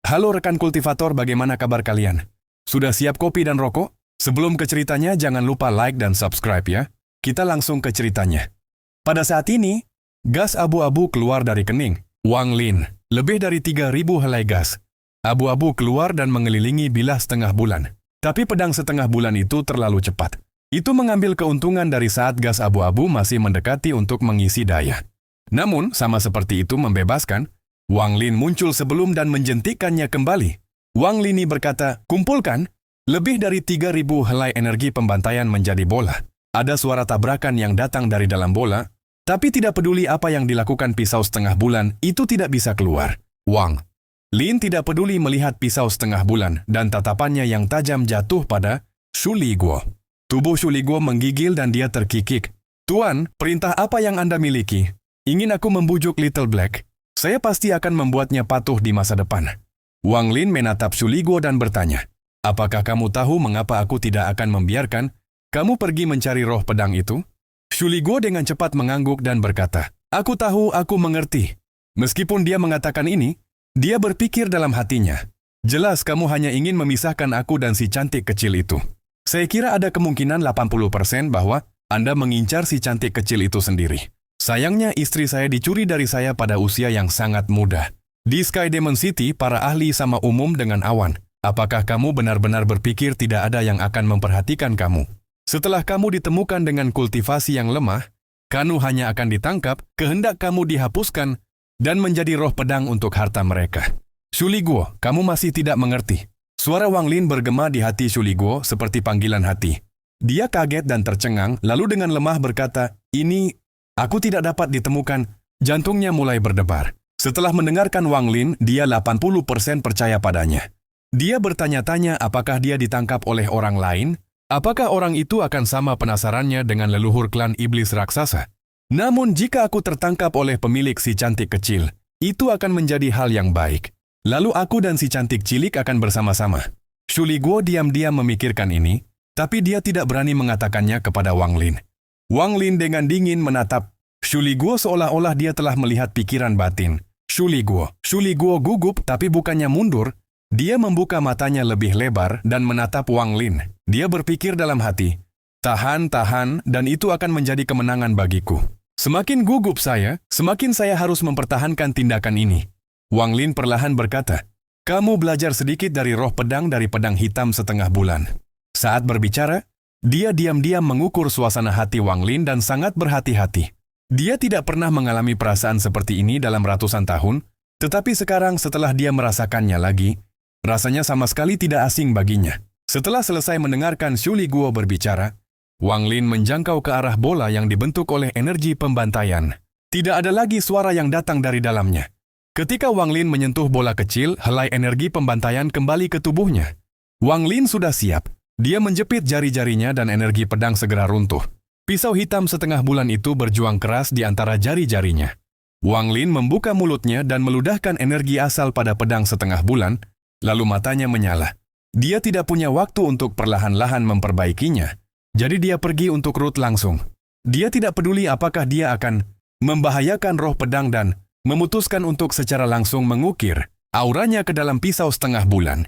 Halo rekan kultivator, bagaimana kabar kalian? Sudah siap kopi dan rokok? Sebelum ke ceritanya, jangan lupa like dan subscribe ya. Kita langsung ke ceritanya. Pada saat ini, gas abu-abu keluar dari kening Wang Lin. Lebih dari 3.000 helai gas abu-abu keluar dan mengelilingi bilah setengah bulan. Tapi pedang setengah bulan itu terlalu cepat. Itu mengambil keuntungan dari saat gas abu-abu masih mendekati untuk mengisi daya. Namun, sama seperti itu membebaskan, Wang Lin muncul sebelum dan menjentikkannya kembali. Wang Lini berkata, kumpulkan lebih dari 3.000 helai energi pembantaian menjadi bola. Ada suara tabrakan yang datang dari dalam bola, tapi tidak peduli apa yang dilakukan pisau setengah bulan, itu tidak bisa keluar. Wang Lin tidak peduli melihat pisau setengah bulan dan tatapannya yang tajam jatuh pada Shu Liguo. Tubuh Shu Liguo menggigil dan dia terkikik. Tuan, perintah apa yang Anda miliki? Ingin aku membujuk Little Black? Saya pasti akan membuatnya patuh di masa depan. Wang Lin menatap Shu Liguo dan bertanya, apakah kamu tahu mengapa aku tidak akan membiarkan kamu pergi mencari roh pedang itu? Shu Liguo dengan cepat mengangguk dan berkata, aku tahu, aku mengerti. Meskipun dia mengatakan ini, dia berpikir dalam hatinya, jelas kamu hanya ingin memisahkan aku dan si cantik kecil itu. Saya kira ada kemungkinan 80% bahwa Anda mengincar si cantik kecil itu sendiri. Sayangnya istri saya dicuri dari saya pada usia yang sangat muda. Di Sky Demon City, para ahli sama umum dengan awan. Apakah kamu benar-benar berpikir tidak ada yang akan memperhatikan kamu? Setelah kamu ditemukan dengan kultivasi yang lemah, kamu hanya akan ditangkap, kehendak kamu dihapuskan, dan menjadi roh pedang untuk harta mereka. Shu Liguo, kamu masih tidak mengerti. Suara Wang Lin bergema di hati Shu Liguo seperti panggilan hati. Dia kaget dan tercengang, lalu dengan lemah berkata, ini, aku tidak dapat ditemukan. Jantungnya mulai berdebar. Setelah mendengarkan Wang Lin, dia 80% percaya padanya. Dia bertanya-tanya apakah dia ditangkap oleh orang lain, apakah orang itu akan sama penasarannya dengan leluhur klan iblis raksasa. Namun jika aku tertangkap oleh pemilik si cantik kecil, itu akan menjadi hal yang baik. Lalu aku dan si cantik cilik akan bersama-sama. Shu Liguo diam-diam memikirkan ini, tapi dia tidak berani mengatakannya kepada Wang Lin. Wang Lin dengan dingin menatap Shu Liguo seolah-olah dia telah melihat pikiran batin. Shu Liguo gugup tapi bukannya mundur. Dia membuka matanya lebih lebar dan menatap Wang Lin. Dia berpikir dalam hati, tahan, dan itu akan menjadi kemenangan bagiku. Semakin gugup saya, semakin saya harus mempertahankan tindakan ini. Wang Lin perlahan berkata, kamu belajar sedikit dari roh pedang dari pedang hitam setengah bulan. Saat berbicara, dia diam-diam mengukur suasana hati Wang Lin dan sangat berhati-hati. Dia tidak pernah mengalami perasaan seperti ini dalam ratusan tahun, tetapi sekarang setelah dia merasakannya lagi, rasanya sama sekali tidak asing baginya. Setelah selesai mendengarkan Shu Liguo berbicara, Wang Lin menjangkau ke arah bola yang dibentuk oleh energi pembantaian. Tidak ada lagi suara yang datang dari dalamnya. Ketika Wang Lin menyentuh bola kecil, helai energi pembantaian kembali ke tubuhnya. Wang Lin sudah siap. Dia menjepit jari-jarinya dan energi pedang segera runtuh. Pisau hitam setengah bulan itu berjuang keras di antara jari-jarinya. Wang Lin membuka mulutnya dan meludahkan energi asal pada pedang setengah bulan, lalu matanya menyala. Dia tidak punya waktu untuk perlahan-lahan memperbaikinya. Jadi dia pergi untuk root langsung. Dia tidak peduli apakah dia akan membahayakan roh pedang dan memutuskan untuk secara langsung mengukir auranya ke dalam pisau setengah bulan.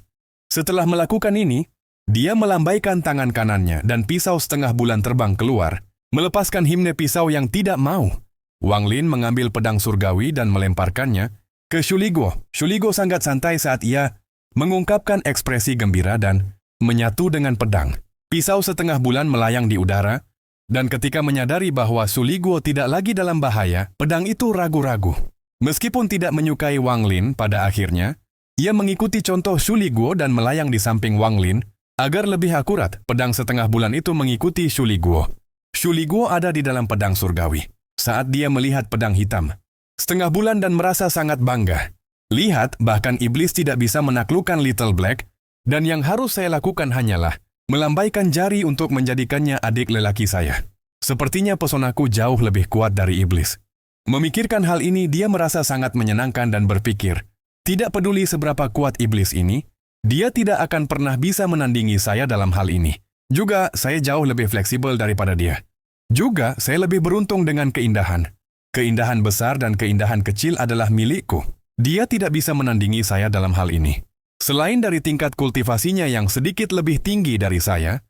Setelah melakukan ini, dia melambaikan tangan kanannya dan pisau setengah bulan terbang keluar, melepaskan himne pisau yang tidak mau. Wang Lin mengambil pedang surgawi dan melemparkannya ke Shu Liguo. Shu Liguo sangat santai saat ia mengungkapkan ekspresi gembira dan menyatu dengan pedang. Pisau setengah bulan melayang di udara, dan ketika menyadari bahwa Shu Liguo tidak lagi dalam bahaya, pedang itu ragu-ragu. Meskipun tidak menyukai Wang Lin pada akhirnya, ia mengikuti contoh Shu Liguo dan melayang di samping Wang Lin. Agar lebih akurat, pedang setengah bulan itu mengikuti Shu Liguo. Shu Liguo ada di dalam pedang surgawi. Saat dia melihat pedang hitam setengah bulan dan merasa sangat bangga. Lihat, bahkan iblis tidak bisa menaklukkan Little Black, dan yang harus saya lakukan hanyalah melambaikan jari untuk menjadikannya adik lelaki saya. Sepertinya pesonaku jauh lebih kuat dari iblis. Memikirkan hal ini, dia merasa sangat menyenangkan dan berpikir, tidak peduli seberapa kuat iblis ini, dia tidak akan pernah bisa menandingi saya dalam hal ini. Juga, saya jauh lebih fleksibel daripada dia. Juga, saya lebih beruntung dengan keindahan. Keindahan besar dan keindahan kecil adalah milikku. Dia tidak bisa menandingi saya dalam hal ini. Selain dari tingkat kultivasinya yang sedikit lebih tinggi dari saya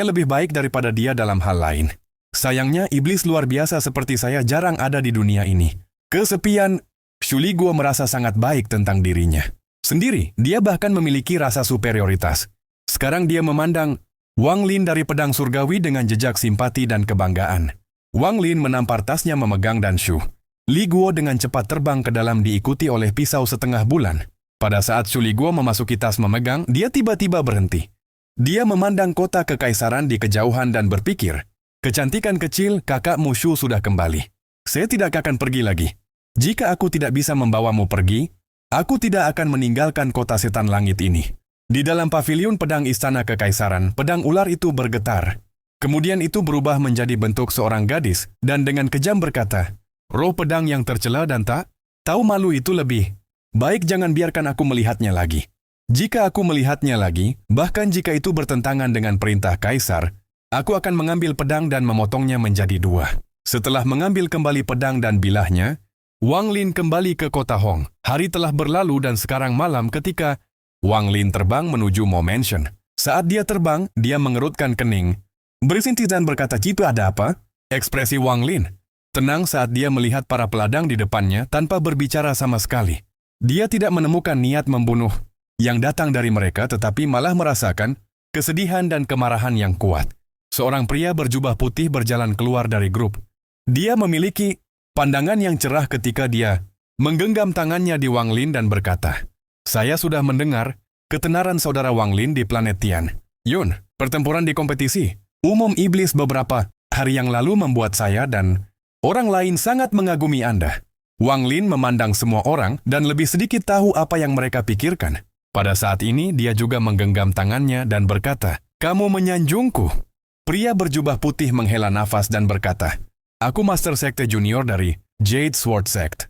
lebih baik daripada dia dalam hal lain. Sayangnya, iblis luar biasa seperti saya jarang ada di dunia ini. Kesepian, Xu Liguo merasa sangat baik tentang dirinya sendiri. Dia bahkan memiliki rasa superioritas. Sekarang dia memandang Wang Lin dari pedang surgawi dengan jejak simpati dan kebanggaan. Wang Lin menampar tasnya memegang dan Xu Liguo dengan cepat terbang ke dalam diikuti oleh pisau setengah bulan. Pada saat Xu Liguo memasuki tas memegang, dia tiba-tiba berhenti. Dia memandang kota kekaisaran di kejauhan dan berpikir, kecantikan kecil, kakakmu Xu sudah kembali. Saya tidak akan pergi lagi. Jika aku tidak bisa membawamu pergi, aku tidak akan meninggalkan kota setan langit ini. Di dalam paviliun pedang istana kekaisaran, pedang ular itu bergetar. Kemudian itu berubah menjadi bentuk seorang gadis, dan dengan kejam berkata, roh pedang yang tercela dan tak tahu malu itu lebih baik jangan biarkan aku melihatnya lagi. Jika aku melihatnya lagi, bahkan jika itu bertentangan dengan perintah kaisar, aku akan mengambil pedang dan memotongnya menjadi dua. Setelah mengambil kembali pedang dan bilahnya, Wang Lin kembali ke kota Hong. Hari telah berlalu dan sekarang malam ketika Wang Lin terbang menuju Mo Mansion. Saat dia terbang, dia mengerutkan kening, bersinti dan berkata, "Citu, ada apa?" Ekspresi Wang Lin tenang saat dia melihat para peladang di depannya tanpa berbicara sama sekali. Dia tidak menemukan niat membunuh yang datang dari mereka, tetapi malah merasakan kesedihan dan kemarahan yang kuat. Seorang pria berjubah putih berjalan keluar dari grup. Dia memiliki pandangan yang cerah ketika dia menggenggam tangannya di Wang Lin dan berkata, "Saya sudah mendengar ketenaran saudara Wang Lin di planet Tian. Yun, pertempuran di kompetisi umum iblis beberapa hari yang lalu membuat saya dan orang lain sangat mengagumi Anda." Wang Lin memandang semua orang dan lebih sedikit tahu apa yang mereka pikirkan. Pada saat ini, dia juga menggenggam tangannya dan berkata, "Kamu menyanjungku." Pria berjubah putih menghela nafas dan berkata, "Aku Master Sekte Junior dari Jade Sword Sect.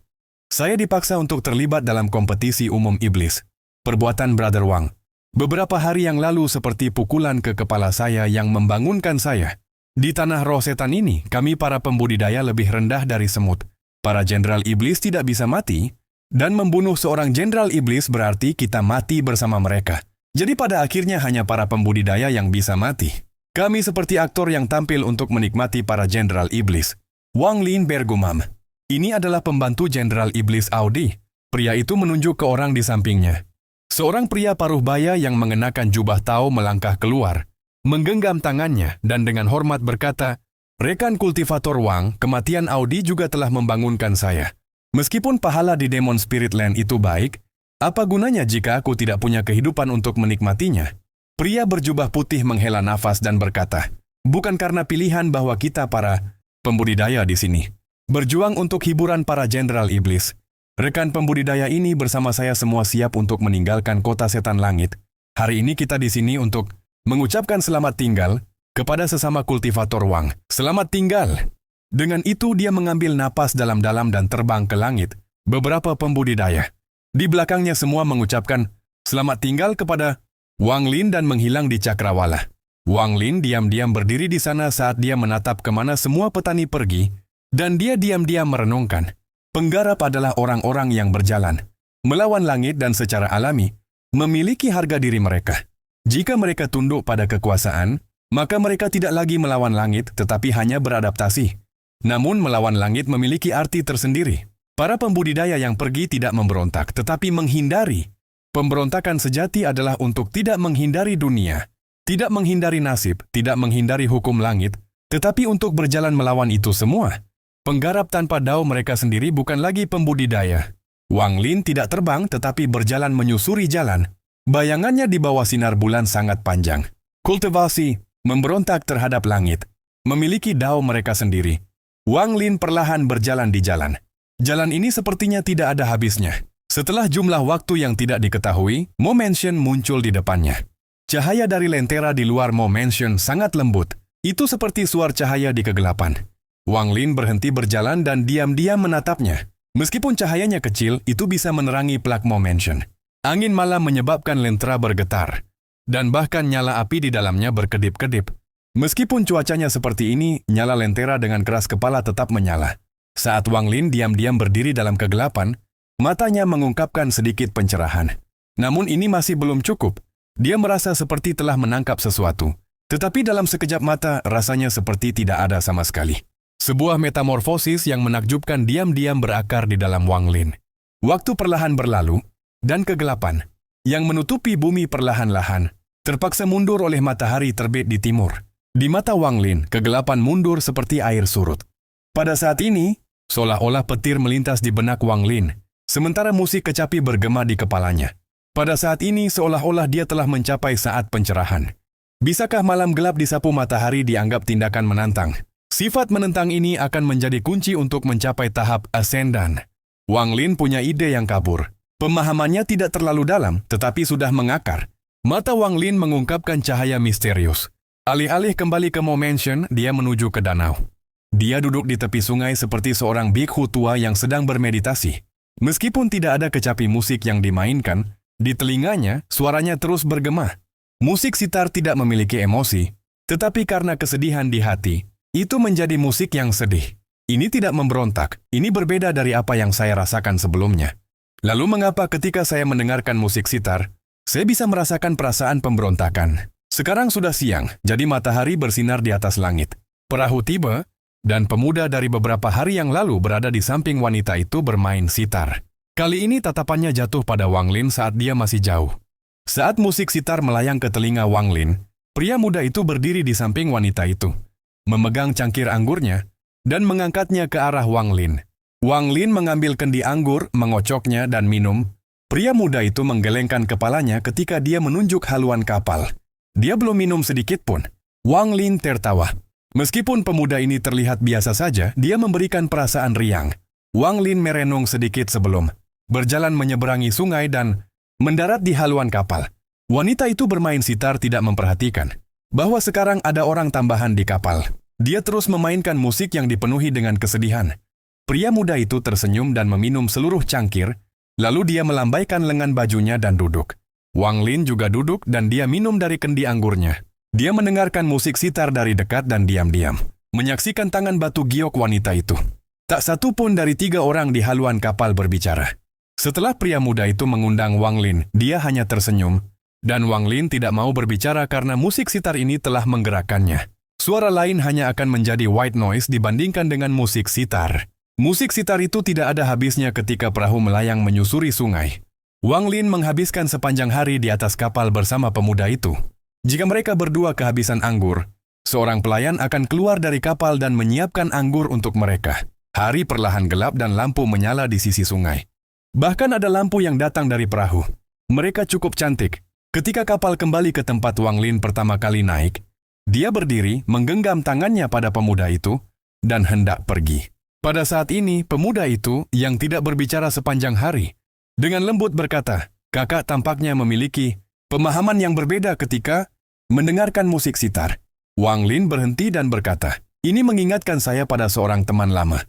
Saya dipaksa untuk terlibat dalam kompetisi umum iblis. Perbuatan Brother Wang beberapa hari yang lalu seperti pukulan ke kepala saya yang membangunkan saya. Di tanah roh setan ini, kami para pembudidaya lebih rendah dari semut. Para jenderal iblis tidak bisa mati, dan membunuh seorang jenderal iblis berarti kita mati bersama mereka. Jadi pada akhirnya hanya para pembudidaya yang bisa mati. Kami seperti aktor yang tampil untuk menikmati para jenderal iblis." Wang Lin bergumam, "Ini adalah pembantu jenderal iblis Audi." Pria itu menunjuk ke orang di sampingnya. Seorang pria paruh baya yang mengenakan jubah tao melangkah keluar, menggenggam tangannya dan dengan hormat berkata, "Rekan kultivator Wang, kematian Audi juga telah membangunkan saya. Meskipun pahala di Demon Spirit Land itu baik, apa gunanya jika aku tidak punya kehidupan untuk menikmatinya?" Pria berjubah putih menghela nafas dan berkata, "Bukan karena pilihan bahwa kita para pembudidaya di sini berjuang untuk hiburan para jenderal iblis. Rekan pembudidaya ini bersama saya semua siap untuk meninggalkan kota setan langit. Hari ini kita di sini untuk mengucapkan selamat tinggal kepada sesama kultivator Wang. Selamat tinggal." Dengan itu dia mengambil napas dalam-dalam dan terbang ke langit. Beberapa pembudidaya di belakangnya semua mengucapkan selamat tinggal kepada Wang Lin dan menghilang di cakrawala. Wang Lin diam-diam berdiri di sana saat dia menatap kemana semua petani pergi, dan dia diam-diam merenungkan. Penggarap adalah orang-orang yang berjalan melawan langit dan secara alami memiliki harga diri mereka. Jika mereka tunduk pada kekuasaan, maka mereka tidak lagi melawan langit tetapi hanya beradaptasi. Namun melawan langit memiliki arti tersendiri. Para pembudidaya yang pergi tidak memberontak tetapi menghindari. Pemberontakan sejati adalah untuk tidak menghindari dunia, tidak menghindari nasib, tidak menghindari hukum langit, tetapi untuk berjalan melawan itu semua. Penggarap tanpa dao mereka sendiri bukan lagi pembudidaya. Wang Lin tidak terbang tetapi berjalan menyusuri jalan. Bayangannya di bawah sinar bulan sangat panjang. Kultivasi, memberontak terhadap langit, memiliki dao mereka sendiri. Wang Lin perlahan berjalan di jalan. Jalan ini sepertinya tidak ada habisnya. Setelah jumlah waktu yang tidak diketahui, Mo Mansion muncul di depannya. Cahaya dari lentera di luar Mo Mansion sangat lembut. Itu seperti suar cahaya di kegelapan. Wang Lin berhenti berjalan dan diam-diam menatapnya. Meskipun cahayanya kecil, itu bisa menerangi plak Mo Mansion. Angin malam menyebabkan lentera bergetar, dan bahkan nyala api di dalamnya berkedip-kedip. Meskipun cuacanya seperti ini, nyala lentera dengan keras kepala tetap menyala. Saat Wang Lin diam-diam berdiri dalam kegelapan, matanya mengungkapkan sedikit pencerahan. Namun ini masih belum cukup. Dia merasa seperti telah menangkap sesuatu. Tetapi dalam sekejap mata, rasanya seperti tidak ada sama sekali. Sebuah metamorfosis yang menakjubkan diam-diam berakar di dalam Wang Lin. Waktu perlahan berlalu, dan kegelapan yang menutupi bumi perlahan-lahan terpaksa mundur oleh matahari terbit di timur. Di mata Wang Lin, kegelapan mundur seperti air surut. Pada saat ini, seolah-olah petir melintas di benak Wang Lin, sementara musik kecapi bergema di kepalanya. Pada saat ini, seolah-olah dia telah mencapai saat pencerahan. Bisakah malam gelap disapu matahari dianggap tindakan menantang? Sifat menentang ini akan menjadi kunci untuk mencapai tahap ascendan. Wang Lin punya ide yang kabur. Pemahamannya tidak terlalu dalam, tetapi sudah mengakar. Mata Wang Lin mengungkapkan cahaya misterius. Alih-alih kembali ke Mo Mansion, dia menuju ke danau. Dia duduk di tepi sungai seperti seorang bikhu tua yang sedang bermeditasi. Meskipun tidak ada kecapi musik yang dimainkan, di telinganya suaranya terus bergema. Musik sitar tidak memiliki emosi, tetapi karena kesedihan di hati, itu menjadi musik yang sedih. Ini tidak memberontak, ini berbeda dari apa yang saya rasakan sebelumnya. Lalu mengapa ketika saya mendengarkan musik sitar, saya bisa merasakan perasaan pemberontakan? Sekarang sudah siang, jadi matahari bersinar di atas langit. Perahu tiba, dan pemuda dari beberapa hari yang lalu berada di samping wanita itu bermain sitar. Kali ini tatapannya jatuh pada Wang Lin saat dia masih jauh. Saat musik sitar melayang ke telinga Wang Lin, pria muda itu berdiri di samping wanita itu, memegang cangkir anggurnya, dan mengangkatnya ke arah Wang Lin. Wang Lin mengambil kendi anggur, mengocoknya dan minum. Pria muda itu menggelengkan kepalanya ketika dia menunjuk haluan kapal. Dia belum minum sedikit pun. Wang Lin tertawa. Meskipun pemuda ini terlihat biasa saja, dia memberikan perasaan riang. Wang Lin merenung sedikit sebelum berjalan menyeberangi sungai dan mendarat di haluan kapal. Wanita itu bermain sitar tidak memperhatikan bahwa sekarang ada orang tambahan di kapal. Dia terus memainkan musik yang dipenuhi dengan kesedihan. Pria muda itu tersenyum dan meminum seluruh cangkir, lalu dia melambaikan lengan bajunya dan duduk. Wang Lin juga duduk dan dia minum dari kendi anggurnya. Dia mendengarkan musik sitar dari dekat dan diam-diam menyaksikan tangan batu giok wanita itu. Tak satu pun dari 3 orang di haluan kapal berbicara. Setelah pria muda itu mengundang Wang Lin, dia hanya tersenyum, dan Wang Lin tidak mau berbicara karena musik sitar ini telah menggerakkannya. Suara lain hanya akan menjadi white noise dibandingkan dengan musik sitar. Musik sitar itu tidak ada habisnya ketika perahu melayang menyusuri sungai. Wang Lin menghabiskan sepanjang hari di atas kapal bersama pemuda itu. Jika mereka berdua kehabisan anggur, seorang pelayan akan keluar dari kapal dan menyiapkan anggur untuk mereka. Hari perlahan gelap dan lampu menyala di sisi sungai. Bahkan ada lampu yang datang dari perahu. Mereka cukup cantik. Ketika kapal kembali ke tempat Wang Lin pertama kali naik, dia berdiri menggenggam tangannya pada pemuda itu dan hendak pergi. Pada saat ini, pemuda itu yang tidak berbicara sepanjang hari, dengan lembut berkata, "Kakak tampaknya memiliki pemahaman yang berbeda ketika mendengarkan musik sitar." Wang Lin berhenti dan berkata, "Ini mengingatkan saya pada seorang teman lama."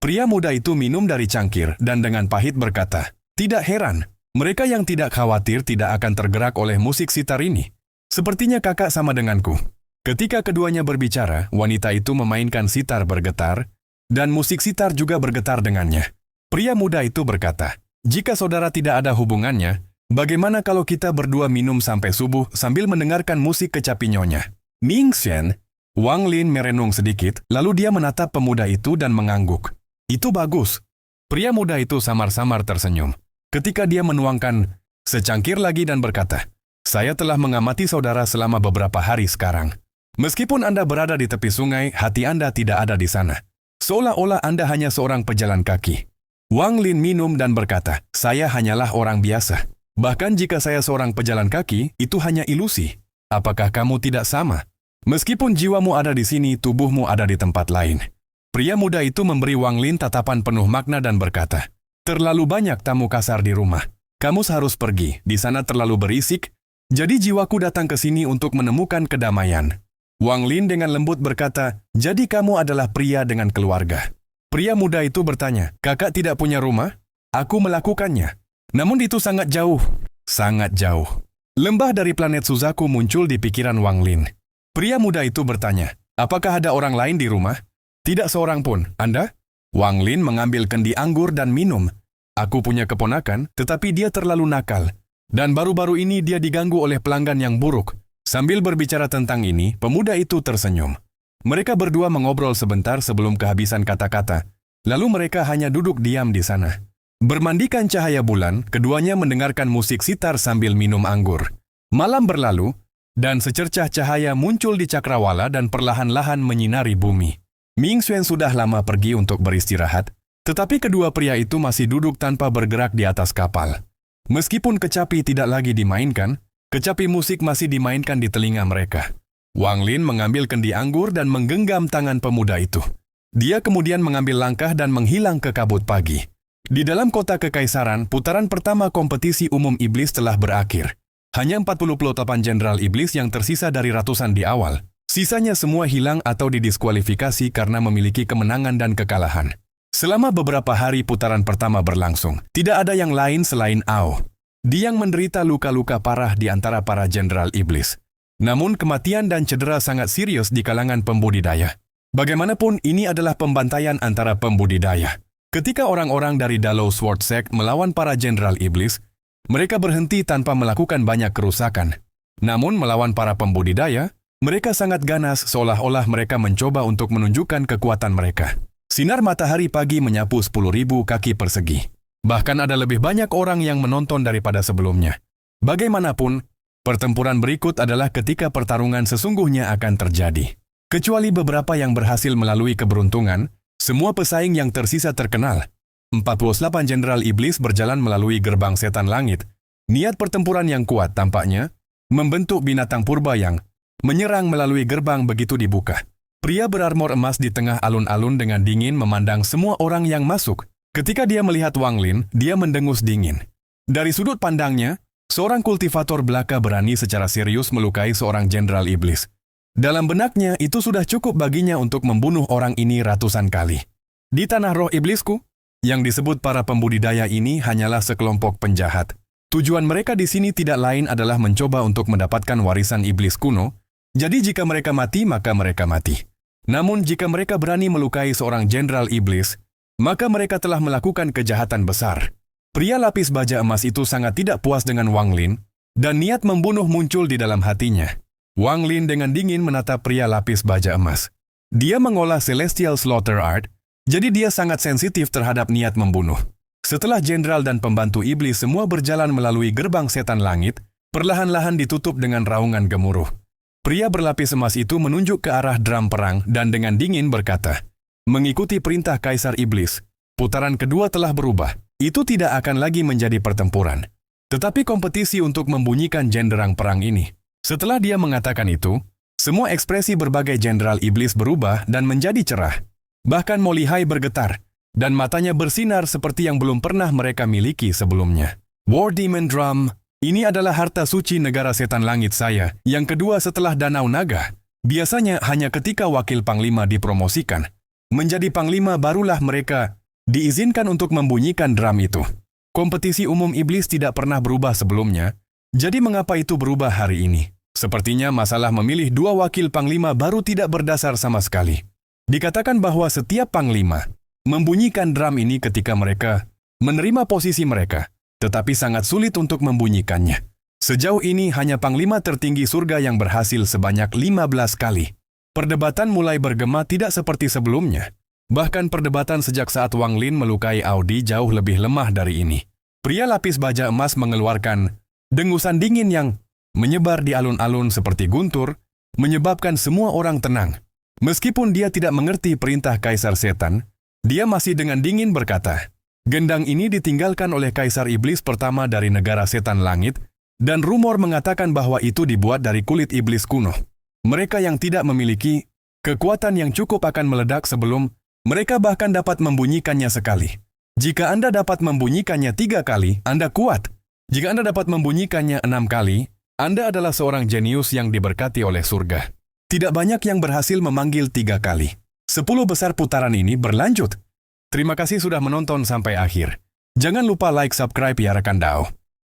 Pria muda itu minum dari cangkir dan dengan pahit berkata, "Tidak heran, mereka yang tidak khawatir tidak akan tergerak oleh musik sitar ini. Sepertinya kakak sama denganku." Ketika keduanya berbicara, wanita itu memainkan sitar bergetar, dan musik sitar juga bergetar dengannya. Pria muda itu berkata, "Jika saudara tidak ada hubungannya, bagaimana kalau kita berdua minum sampai subuh sambil mendengarkan musik kecapi nyonya?" Ming Xian. Wang Lin merenung sedikit, lalu dia menatap pemuda itu dan mengangguk. "Itu bagus." Pria muda itu samar-samar tersenyum. Ketika dia menuangkan secangkir lagi dan berkata, "Saya telah mengamati saudara selama beberapa hari sekarang. Meskipun Anda berada di tepi sungai, hati Anda tidak ada di sana. Seolah-olah Anda hanya seorang pejalan kaki." Wang Lin minum dan berkata, "Saya hanyalah orang biasa. Bahkan jika saya seorang pejalan kaki, itu hanya ilusi. Apakah kamu tidak sama? Meskipun jiwamu ada di sini, tubuhmu ada di tempat lain." Pria muda itu memberi Wang Lin tatapan penuh makna dan berkata, "Terlalu banyak tamu kasar di rumah. Kamu harus pergi, di sana terlalu berisik. Jadi jiwaku datang ke sini untuk menemukan kedamaian." Wang Lin dengan lembut berkata, "Jadi kamu adalah pria dengan keluarga." Pria muda itu bertanya, "Kakak tidak punya rumah?" "Aku melakukannya. Namun itu sangat jauh." "Sangat jauh." Lembah dari planet Suzaku muncul di pikiran Wang Lin. Pria muda itu bertanya, "Apakah ada orang lain di rumah?" "Tidak seorang pun. Anda?" Wang Lin mengambil kendi anggur dan minum. "Aku punya keponakan, tetapi dia terlalu nakal. Dan baru-baru ini dia diganggu oleh pelanggan yang buruk. Sambil berbicara tentang ini, pemuda itu tersenyum. Mereka berdua mengobrol sebentar sebelum kehabisan kata-kata. Lalu mereka hanya duduk diam di sana. Bermandikan cahaya bulan, keduanya mendengarkan musik sitar sambil minum anggur. Malam berlalu, dan secercah cahaya muncul di cakrawala dan perlahan-lahan menyinari bumi. Ming Xuan sudah lama pergi untuk beristirahat, tetapi kedua pria itu masih duduk tanpa bergerak di atas kapal. Meskipun kecapi tidak lagi dimainkan, kecapi musik masih dimainkan di telinga mereka. Wang Lin mengambil kendi anggur dan menggenggam tangan pemuda itu. Dia kemudian mengambil langkah dan menghilang ke kabut pagi. Di dalam kota kekaisaran, putaran pertama kompetisi umum iblis telah berakhir. Hanya 48 jenderal iblis yang tersisa dari ratusan di awal. Sisanya semua hilang atau didiskualifikasi karena memiliki kemenangan dan kekalahan. Selama beberapa hari putaran pertama berlangsung, tidak ada yang lain selain Ao. Dia yang menderita luka-luka parah di antara para jenderal iblis. Namun kematian dan cedera sangat serius di kalangan pembudidaya. Bagaimanapun ini adalah pembantaian antara pembudidaya. Ketika orang-orang dari Dalo Sword Sect melawan para jenderal iblis, mereka berhenti tanpa melakukan banyak kerusakan. Namun melawan para pembudidaya, mereka sangat ganas seolah-olah mereka mencoba untuk menunjukkan kekuatan mereka. Sinar matahari pagi menyapu 10.000 kaki persegi. Bahkan ada lebih banyak orang yang menonton daripada sebelumnya. Bagaimanapun, pertempuran berikut adalah ketika pertarungan sesungguhnya akan terjadi. Kecuali beberapa yang berhasil melalui keberuntungan, semua pesaing yang tersisa terkenal. 48 jenderal iblis berjalan melalui gerbang setan langit. Niat pertempuran yang kuat tampaknya membentuk binatang purba yang menyerang melalui gerbang begitu dibuka. Pria berarmor emas di tengah alun-alun dengan dingin memandang semua orang yang masuk. Ketika dia melihat Wang Lin, dia mendengus dingin. Dari sudut pandangnya, seorang kultivator belaka berani secara serius melukai seorang jenderal iblis. Dalam benaknya, itu sudah cukup baginya untuk membunuh orang ini ratusan kali. Di tanah roh iblisku, yang disebut para pembudidaya ini hanyalah sekelompok penjahat. Tujuan mereka di sini tidak lain adalah mencoba untuk mendapatkan warisan iblis kuno. Jadi jika mereka mati, maka mereka mati. Namun jika mereka berani melukai seorang jenderal iblis, maka mereka telah melakukan kejahatan besar. Pria lapis baja emas itu sangat tidak puas dengan Wang Lin, dan niat membunuh muncul di dalam hatinya. Wang Lin dengan dingin menatap pria lapis baja emas. Dia mengolah Celestial Slaughter Art, jadi dia sangat sensitif terhadap niat membunuh. Setelah jenderal dan pembantu iblis semua berjalan melalui gerbang setan langit, perlahan-lahan ditutup dengan raungan gemuruh. Pria berlapis emas itu menunjuk ke arah drum perang dan dengan dingin berkata, "Mengikuti perintah Kaisar Iblis, putaran kedua telah berubah. Itu tidak akan lagi menjadi pertempuran, tetapi kompetisi untuk membunyikan jenderang perang ini." Setelah dia mengatakan itu, semua ekspresi berbagai jenderal iblis berubah dan menjadi cerah. Bahkan Mo Lihai bergetar, dan matanya bersinar seperti yang belum pernah mereka miliki sebelumnya. War Demon Drum. Ini adalah harta suci negara setan langit saya, yang kedua setelah Danau Naga. Biasanya hanya ketika wakil panglima dipromosikan. Menjadi panglima barulah mereka diizinkan untuk membunyikan drum itu. Kompetisi umum iblis tidak pernah berubah sebelumnya, jadi mengapa itu berubah hari ini? Sepertinya masalah memilih dua wakil panglima baru tidak berdasar sama sekali. Dikatakan bahwa setiap panglima membunyikan drum ini ketika mereka menerima posisi mereka, tetapi sangat sulit untuk membunyikannya. Sejauh ini hanya panglima tertinggi surga yang berhasil sebanyak 15 kali. Perdebatan mulai bergema tidak seperti sebelumnya. Bahkan perdebatan sejak saat Wang Lin melukai Audi jauh lebih lemah dari ini. Pria lapis baja emas mengeluarkan dengusan dingin yang menyebar di alun-alun seperti guntur, menyebabkan semua orang tenang. Meskipun dia tidak mengerti perintah Kaisar Setan, dia masih dengan dingin berkata, "Gendang ini ditinggalkan oleh Kaisar Iblis pertama dari negara setan langit, dan rumor mengatakan bahwa itu dibuat dari kulit iblis kuno. Mereka yang tidak memiliki kekuatan yang cukup akan meledak sebelum mereka bahkan dapat membunyikannya sekali. Jika Anda dapat membunyikannya 3 kali, Anda kuat. Jika Anda dapat membunyikannya 6 kali, Anda adalah seorang jenius yang diberkati oleh surga. Tidak banyak yang berhasil memanggil 3 kali. 10 besar putaran ini berlanjut. Terima kasih sudah menonton sampai akhir. Jangan lupa like, subscribe ya rekan Dao.